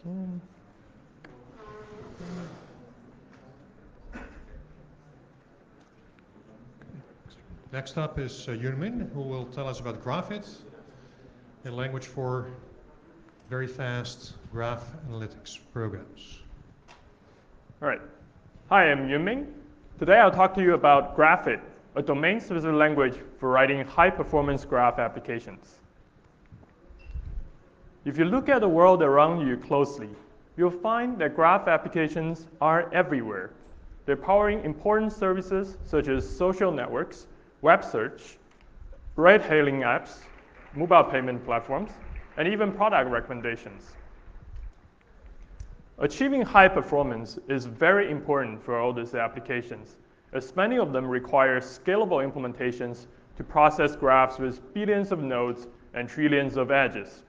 again. Next up is Yunmin, who will tell us about Graphit, a language for very fast graph analytics programs. All right. Hi, I'm Yunmin. Today I'll talk to you about Graphit, a domain-specific language for writing high-performance graph applications. If you look at the world around you closely, you'll find that graph applications are everywhere. They're powering important services such as social networks, web search, ride-hailing apps, mobile payment platforms, and even product recommendations. Achieving high performance is very important for all these applications, as many of them require scalable implementations to process graphs with billions of nodes and trillions of edges.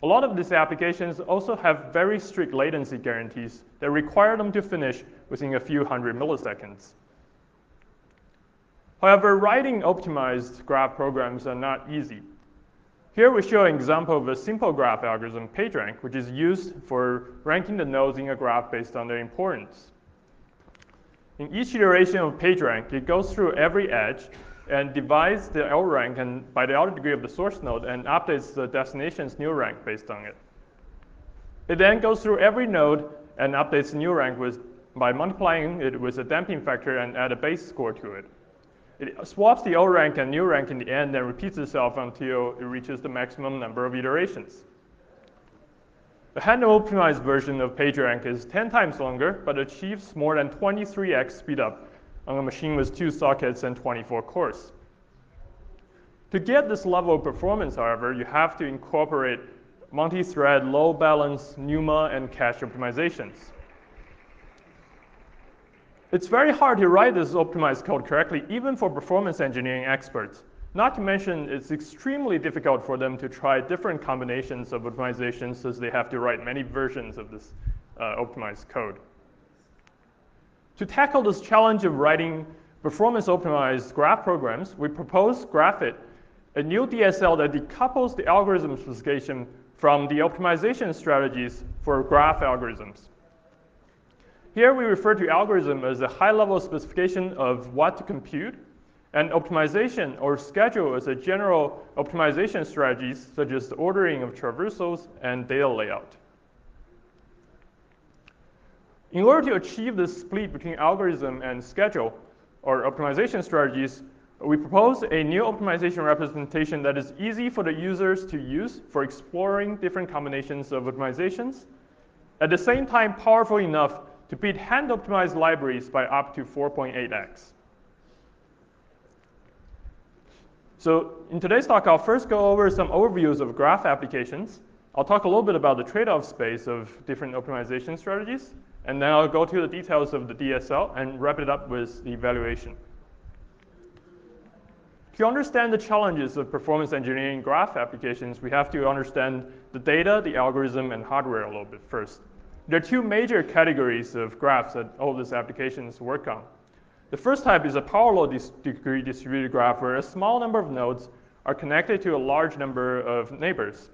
A lot of these applications also have very strict latency guarantees that require them to finish within a few hundred milliseconds. However, writing optimized graph programs are not easy. Here we show an example of a simple graph algorithm, PageRank, which is used for ranking the nodes in a graph based on their importance. In each iteration of PageRank, it goes through every edge and divides the L rank by the outer degree of the source node and updates the destination's new rank based on it. It then goes through every node and updates the new rank by multiplying it with a damping factor and add a base score to it. It swaps the old rank and new rank in the end and repeats itself until it reaches the maximum number of iterations. The hand-optimized version of PageRank is 10 times longer, but achieves more than 23x speedup on a machine with 2 sockets and 24 cores. To get this level of performance, however, you have to incorporate multi-thread, low-balance, NUMA, and cache optimizations. It's very hard to write this optimized code correctly, even for performance engineering experts. Not to mention, it's extremely difficult for them to try different combinations of optimizations, as they have to write many versions of this optimized code. To tackle this challenge of writing performance-optimized graph programs, we propose Graphit, a new DSL that decouples the algorithm specification from the optimization strategies for graph algorithms. Here we refer to algorithm as a high-level specification of what to compute, and optimization or schedule as a general optimization strategies such as the ordering of traversals and data layout. In order to achieve this split between algorithm and schedule or optimization strategies, we propose a new optimization representation that is easy for the users to use for exploring different combinations of optimizations, at the same time powerful enough to beat hand-optimized libraries by up to 4.8x. So in today's talk, I'll first go over some overviews of graph applications. I'll talk a little bit about the trade-off space of different optimization strategies, and then I'll go to the details of the DSL and wrap it up with the evaluation. To understand the challenges of performance engineering graph applications, we have to understand the data, the algorithm, and hardware a little bit first. There are 2 major categories of graphs that all these applications work on. The first type is a parallel degree distributed graph where a small number of nodes are connected to a large number of neighbors.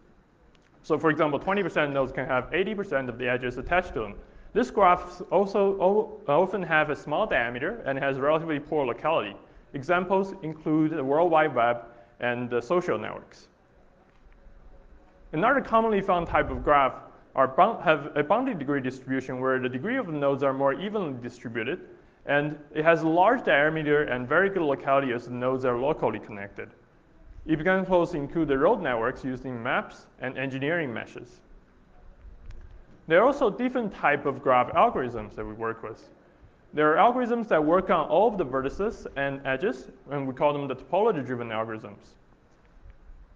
So for example, 20% of nodes can have 80% of the edges attached to them. This graph also often have a small diameter and has relatively poor locality. Examples include the World Wide Web and the social networks. Another commonly found type of graph have a bounded degree distribution where the degree of the nodes are more evenly distributed, and it has a large diameter and very good locality as the nodes are locally connected. Examples include the road networks using maps and engineering meshes. There are also different types of graph algorithms that we work with. There are algorithms that work on all of the vertices and edges, and we call them the topology-driven algorithms.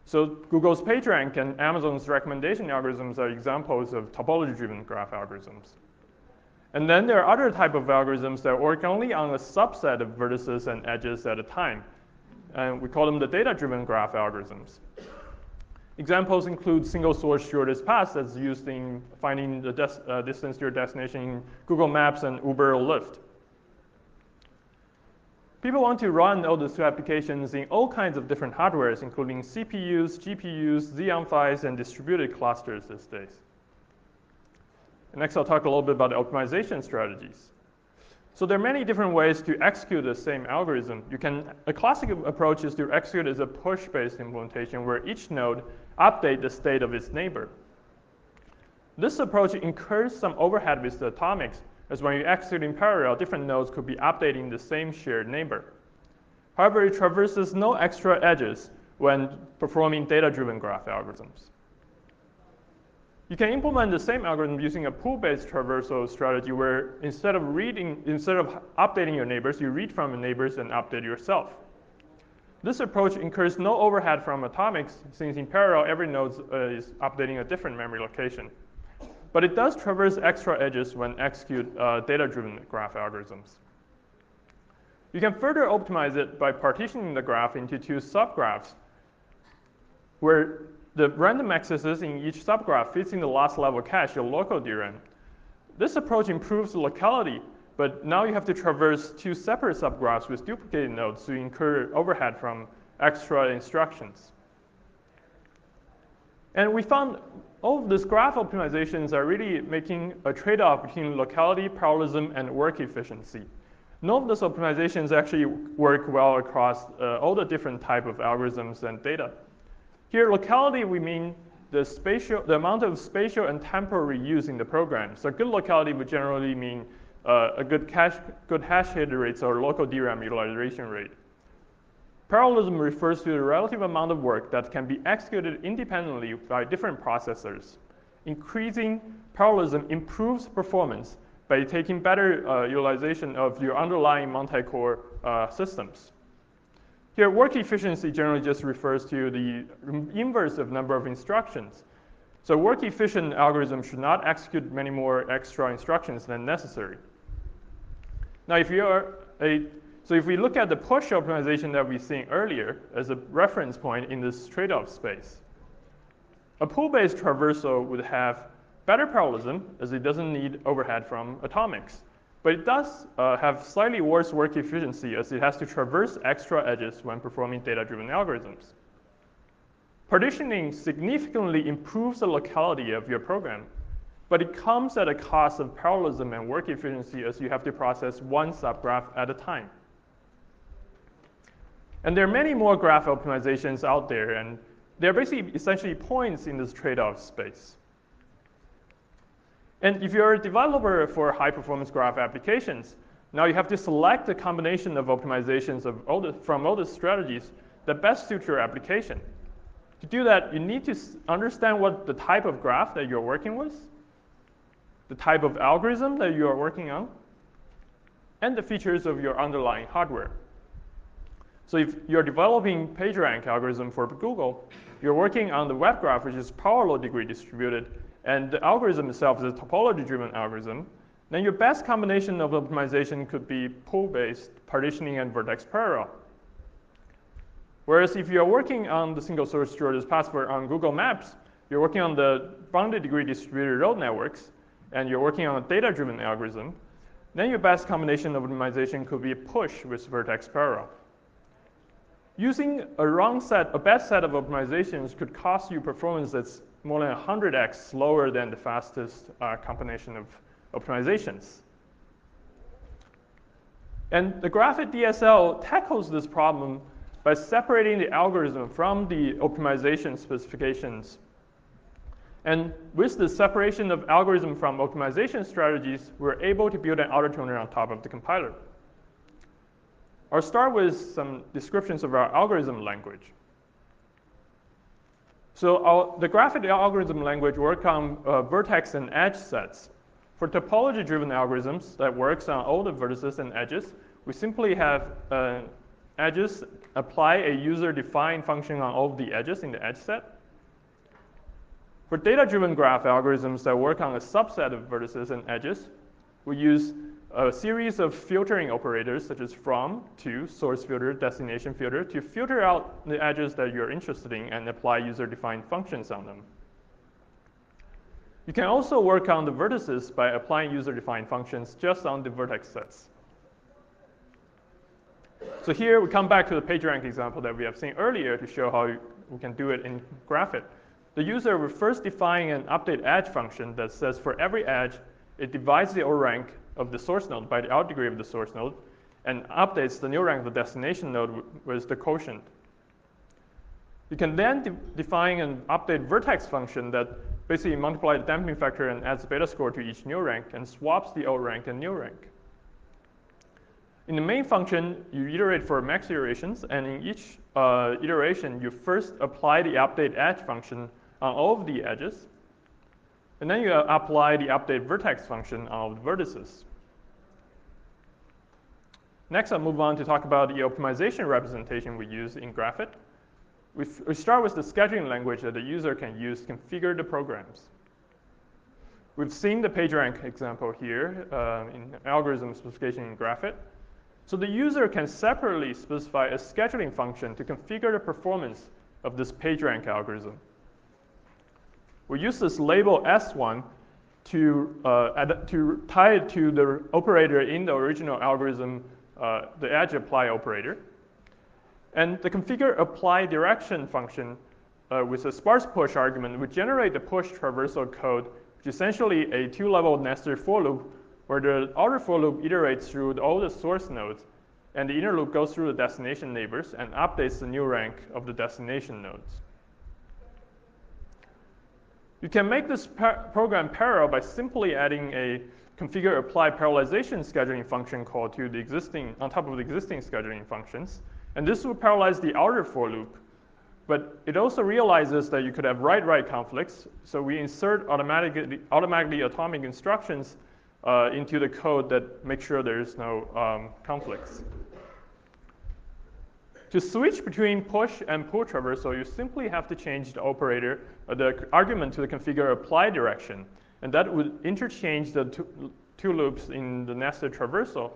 So Google's PageRank and Amazon's recommendation algorithms are examples of topology-driven graph algorithms. And then there are other types of algorithms that work only on a subset of vertices and edges at a time. And we call them the data-driven graph algorithms. Examples include single source shortest path that's used in finding the distance to your destination in Google Maps and Uber or Lyft. People want to run all these applications in all kinds of different hardwares, including CPUs, GPUs, Xeon PHYs, and distributed clusters these days. And next, I'll talk a little bit about the optimization strategies. So there are many different ways to execute the same algorithm. A classic approach is to execute as a push-based implementation where each node updates the state of its neighbor. This approach incurs some overhead with the atomics, as when you execute in parallel, different nodes could be updating the same shared neighbor. However, it traverses no extra edges when performing data-driven graph algorithms. You can implement the same algorithm using a pool-based traversal strategy where instead of updating your neighbors, you read from the neighbors and update yourself. This approach incurs no overhead from atomics, since in parallel, every node is updating a different memory location. But it does traverse extra edges when execute data-driven graph algorithms. You can further optimize it by partitioning the graph into two subgraphs, where the random accesses in each subgraph fits in the last level cache, your local DRAM. This approach improves the locality, but now you have to traverse two separate subgraphs with duplicated nodes to incur overhead from extra instructions. And we found all of these graph optimizations are really making a trade-off between locality, parallelism, and work efficiency. None of these optimizations actually work well across all the different type of algorithms and data. Here, locality, we mean the amount of spatial and temporal reuse in the program. So good locality would generally mean a good hash hit rates or local DRAM utilization rate. Parallelism refers to the relative amount of work that can be executed independently by different processors. Increasing parallelism improves performance by taking better utilization of your underlying multi-core systems. Here, work efficiency generally just refers to the inverse of number of instructions. So work-efficient algorithms should not execute many more extra instructions than necessary. Now, if we look at the push optimization that we've seen earlier as a reference point in this trade-off space, a pool-based traversal would have better parallelism, as it doesn't need overhead from atomics. But it does have slightly worse work efficiency, as it has to traverse extra edges when performing data-driven algorithms. Partitioning significantly improves the locality of your program, but it comes at a cost of parallelism and work efficiency, as you have to process one subgraph at a time. And there are many more graph optimizations out there, and they're basically essentially points in this trade-off space. And if you're a developer for high-performance graph applications, now you have to select a combination of optimizations from all the strategies that best suit your application. To do that, you need to understand what the type of graph that you're working with, the type of algorithm that you are working on, and the features of your underlying hardware. So if you're developing PageRank algorithm for Google, you're working on the web graph, which is parallel degree distributed, and the algorithm itself is a topology-driven algorithm, then your best combination of optimization could be pool-based partitioning and vertex parallel. Whereas if you're working on the single source storage password on Google Maps, you're working on the bounded degree distributed road networks, and you're working on a data-driven algorithm, then your best combination of optimization could be push with vertex parallel. Using a bad set of optimizations could cost you performance that's more than 100x slower than the fastest combination of optimizations. And the Graphit DSL tackles this problem by separating the algorithm from the optimization specifications. And with the separation of algorithm from optimization strategies, we're able to build an Autotuner on top of the compiler. I'll start with some descriptions of our algorithm language. So the Graphit algorithm language works on vertex and edge sets. For topology-driven algorithms that works on all the vertices and edges, we simply have edges apply a user-defined function on all of the edges in the edge set. For data-driven graph algorithms that work on a subset of vertices and edges, we use a series of filtering operators such as from, to, source filter, destination filter to filter out the edges that you're interested in and apply user-defined functions on them. You can also work on the vertices by applying user-defined functions just on the vertex sets. So here we come back to the PageRank example that we have seen earlier to show how we can do it in Graphit. the user will first define an update edge function that says for every edge, it divides the O rank of the source node by the out degree of the source node and updates the new rank of the destination node with the quotient. You can then define an update vertex function that basically multiplies the damping factor and adds beta score to each new rank and swaps the O rank and new rank. In the main function, you iterate for max iterations, and in each iteration, you first apply the update edge function on all of the edges, and then you apply the update vertex function on all the vertices. Next, I'll move on to talk about the optimization representation we use in Graphit. We start with the scheduling language that the user can use to configure the programs. We've seen the PageRank example here in algorithm specification in Graphit. So the user can separately specify a scheduling function to configure the performance of this PageRank algorithm. We use this label S1 to tie it to the operator in the original algorithm, the edge apply operator. And the configure apply direction function with a sparse push argument would generate the push traversal code, which is essentially a two-level nested for loop where the outer for loop iterates through all the source nodes, and the inner loop goes through the destination neighbors and updates the new rank of the destination nodes. You can make this program parallel by simply adding a configure apply parallelization scheduling function call to the existing, on top of the existing scheduling functions. And this will parallelize the outer for loop. But it also realizes that you could have write-write conflicts. So we insert automatically atomic instructions into the code that make sure there's no conflicts. To switch between push and pull traversal, you simply have to change the operator, the argument to the configure apply direction. And that would interchange the two loops in the nested traversal.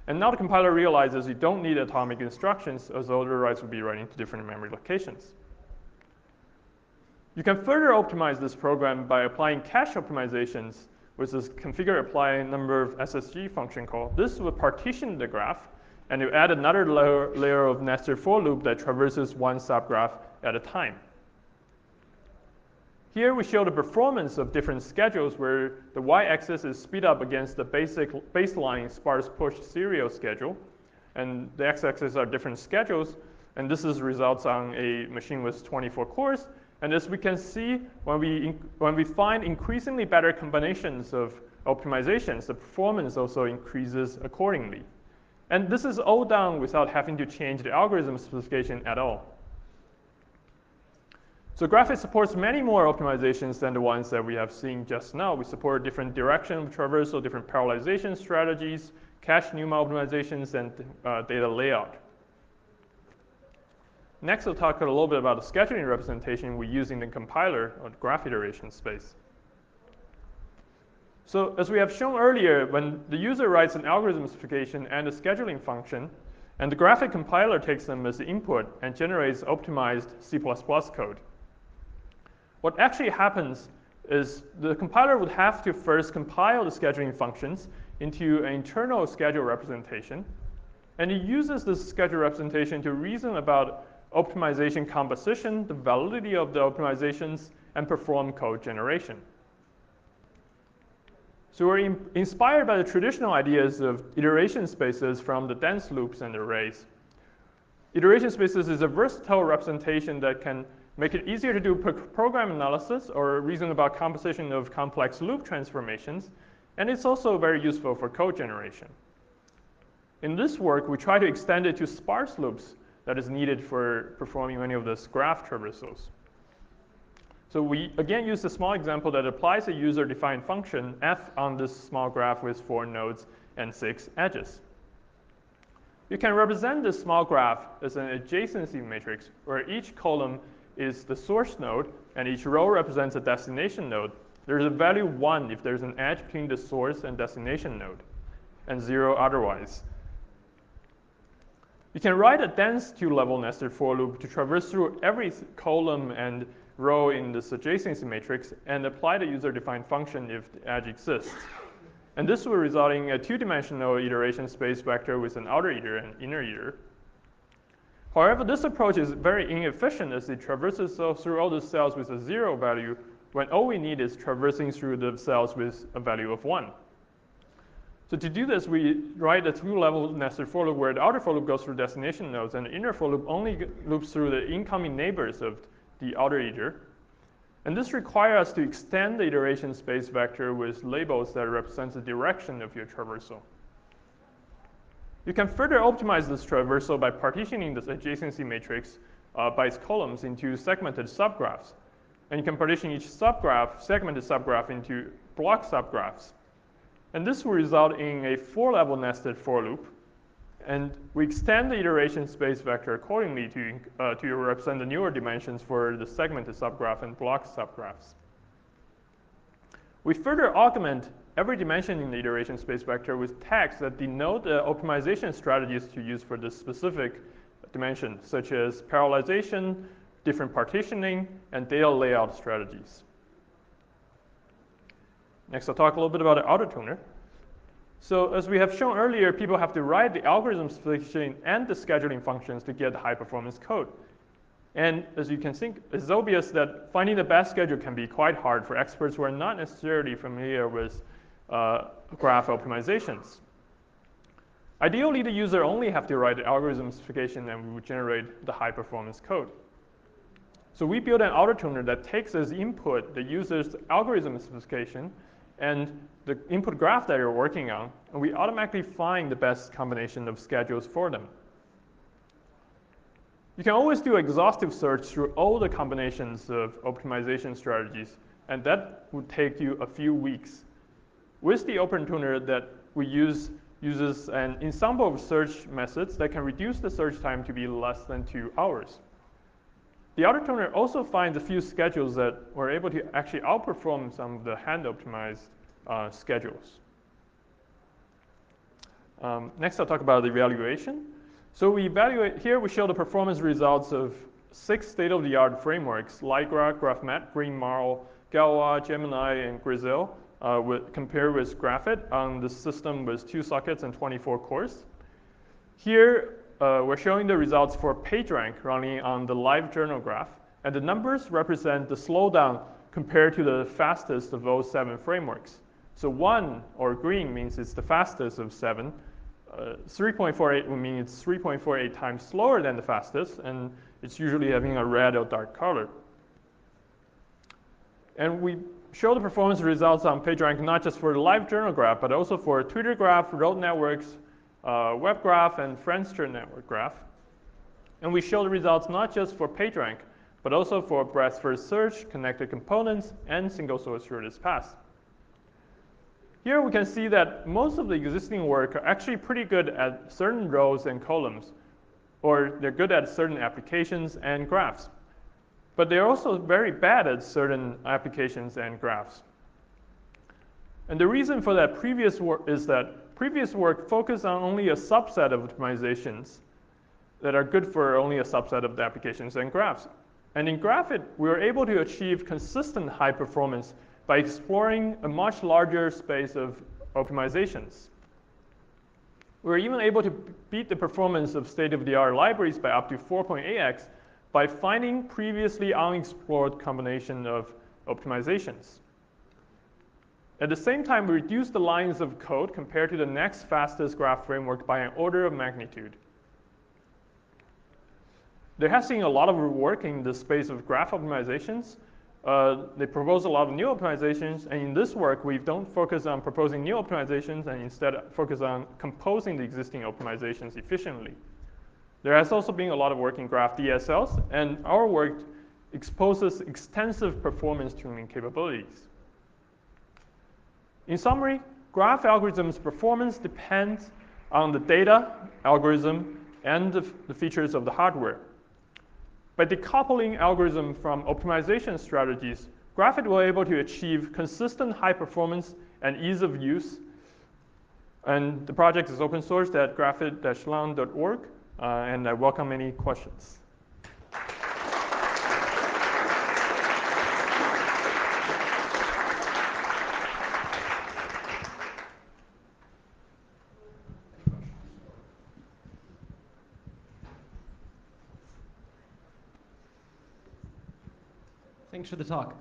And now the compiler realizes you don't need atomic instructions, as all the writes will be writing to different memory locations. You can further optimize this program by applying cache optimizations with this configure apply number of SSG function call. This will partition the graph, and you add another layer of nested for loop that traverses one subgraph at a time. Here we show the performance of different schedules where the y-axis is speed up against the baseline sparse push serial schedule, and the x-axis are different schedules, and this is results on a machine with 24 cores. And as we can see, when we find increasingly better combinations of optimizations, the performance also increases accordingly. And this is all done without having to change the algorithm specification at all. So Graphit supports many more optimizations than the ones that we have seen just now. We support different direction of traversal, different parallelization strategies, cache NUMA optimizations, and data layout. Next, I'll talk a little bit about the scheduling representation we use in the compiler or the graph iteration space. So as we have shown earlier, when the user writes an algorithm specification and a scheduling function, and the Graphit compiler takes them as the input and generates optimized C++ code. What actually happens is the compiler would have to first compile the scheduling functions into an internal schedule representation, and it uses this schedule representation to reason about optimization composition, the validity of the optimizations, and perform code generation. So we're inspired by the traditional ideas of iteration spaces from the dense loops and arrays. Iteration spaces is a versatile representation that can make it easier to do program analysis or reason about composition of complex loop transformations, and it's also very useful for code generation. In this work, we try to extend it to sparse loops that is needed for performing many of those graph traversals. So we again use a small example that applies a user-defined function f on this small graph with 4 nodes and 6 edges. You can represent this small graph as an adjacency matrix where each column is the source node and each row represents a destination node. There's a value 1 if there's an edge between the source and destination node, and 0 otherwise. You can write a dense 2-level nested for loop to traverse through every column and row in this adjacency matrix and apply the user-defined function if the edge exists. And this will result in a 2-dimensional iteration space vector with an outer iter and inner iter. However, this approach is very inefficient as it traverses through all the cells with a 0 value when all we need is traversing through the cells with a value of 1. So to do this, we write a through-level nested for loop where the outer for loop goes through destination nodes and the inner for loop only loops through the incoming neighbors of the outer iter. And this requires us to extend the iteration space vector with labels that represent the direction of your traversal. You can further optimize this traversal by partitioning this adjacency matrix by its columns into segmented subgraphs. And you can partition each segmented subgraph into block subgraphs. And this will result in a 4-level nested for loop. And we extend the iteration space vector accordingly to represent the newer dimensions for the segmented subgraph and block subgraphs. We further augment every dimension in the iteration space vector with tags that denote the optimization strategies to use for this specific dimension, such as parallelization, different partitioning, and data layout strategies. Next, I'll talk a little bit about the Autotuner. So as we have shown earlier, people have to write the algorithm specification and the scheduling functions to get high-performance code. And as you can see, it's obvious that finding the best schedule can be quite hard for experts who are not necessarily familiar with graph optimizations. Ideally, the user only have to write the algorithm specification and we would generate the high-performance code. So we built an Autotuner that takes as input the user's algorithm specification and the input graph that you're working on, and we automatically find the best combination of schedules for them. You can always do exhaustive search through all the combinations of optimization strategies, and that would take you a few weeks. With the Autotuner that we uses an ensemble of search methods that can reduce the search time to be less than 2 hours. The Autotuner also finds a few schedules that were able to actually outperform some of the hand-optimized schedules. Next, I'll talk about the evaluation. So we evaluate, here we show the performance results of 6 state-of-the-art frameworks, Ligra, GraphMat, Green-Marl, Galois, Gemini, and Grazelle, compared with Graphit on the system with 2 sockets and 24 cores. Here, we're showing the results for PageRank running on the live journal graph, and the numbers represent the slowdown compared to the fastest of those 7 frameworks. So 1, or green, means it's the fastest of 7. 3.48 would mean it's 3.48 times slower than the fastest, and it's usually having a red or dark color. And we show the performance results on PageRank not just for the live journal graph, but also for Twitter graph, road networks, web graph, and Friendster network graph. And we show the results not just for PageRank, but also for breadth-first search, connected components, and single-source shortest path. Here we can see that most of the existing work are actually pretty good at certain rows and columns, or they're good at certain applications and graphs. But they're also very bad at certain applications and graphs. And the reason for that previous work is that previous work focused on only a subset of optimizations that are good for only a subset of the applications and graphs. And in Graphit, we were able to achieve consistent high performance by exploring a much larger space of optimizations. We were even able to beat the performance of state-of-the-art libraries by up to 4.8x by finding previously unexplored combination of optimizations. At the same time, we reduced the lines of code compared to the next fastest graph framework by an order of magnitude. There has been a lot of work in the space of graph optimizations. They propose a lot of new optimizations, and in this work, we don't focus on proposing new optimizations and instead focus on composing the existing optimizations efficiently. There has also been a lot of work in graph DSLs, and our work exposes extensive performance tuning capabilities. In summary, graph algorithms' performance depends on the data, algorithm, and the features of the hardware. By decoupling algorithm from optimization strategies, Graphit was able to achieve consistent high performance and ease of use. And the project is open sourced at graphit-learn.org, and I welcome any questions. Thanks for the talk.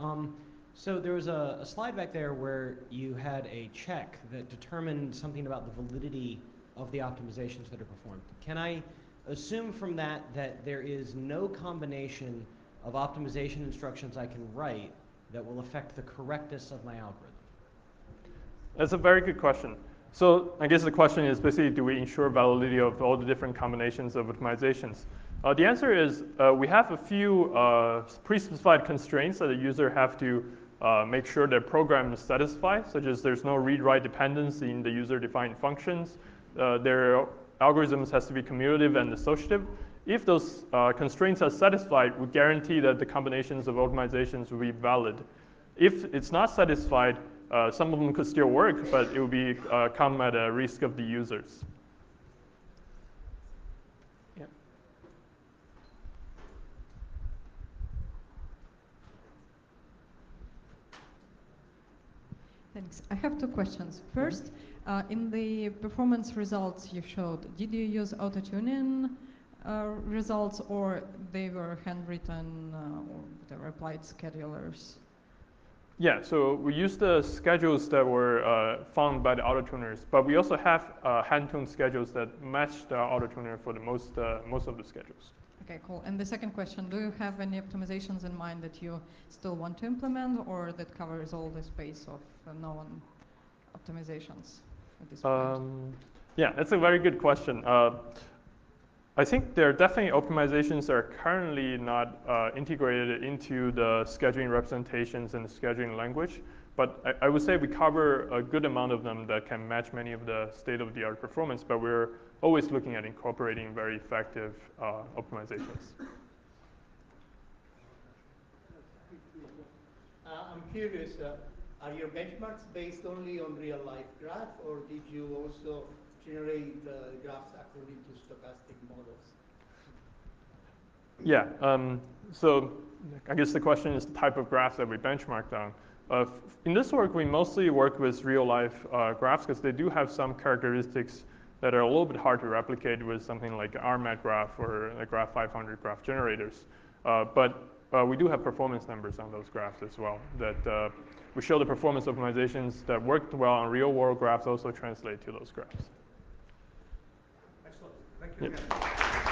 So there was a slide back there where you had a check that determined something about the validity of the optimizations that are performed. Can I assume from that that there is no combination of optimization instructions I can write that will affect the correctness of my algorithm? That's a very good question. So I guess the question is basically, do we ensure validity of all the different combinations of optimizations? The answer is we have a few pre-specified constraints that the user have to make sure their program is satisfied, such as there's no read-write dependency in the user-defined functions. Their algorithms has to be commutative and associative. If those constraints are satisfied, we guarantee that the combinations of optimizations will be valid. If it's not satisfied, some of them could still work, but it will be come at a risk of the users. Yeah. Thanks. I have two questions. First, in the performance results you showed, did you use autotuning results, or they were handwritten or whatever, applied schedulers? Yeah, so we used the schedules that were found by the autotuners, but we also have hand-tuned schedules that match the autotuner for the most of the schedules. Okay, cool. And the second question, do you have any optimizations in mind that you still want to implement, or that covers all the space of known optimizations at this point? Yeah, that's a very good question. I think there are definitely optimizations that are currently not integrated into the scheduling representations and the scheduling language, but I would say we cover a good amount of them that can match many of the state-of-the-art performance, but we're always looking at incorporating very effective optimizations. I'm curious, are your benchmarks based only on real-life graphs, or did you also generate graphs according to stochastic models? Yeah, so I guess the question is the type of graphs that we benchmarked on. In this work, we mostly work with real-life graphs because they do have some characteristics that are a little bit hard to replicate with something like an RMAT graph or a Graph 500 graph generators. But we do have performance numbers on those graphs as well that we show the performance optimizations that worked well on real-world graphs also translate to those graphs. Excellent. Thank you again.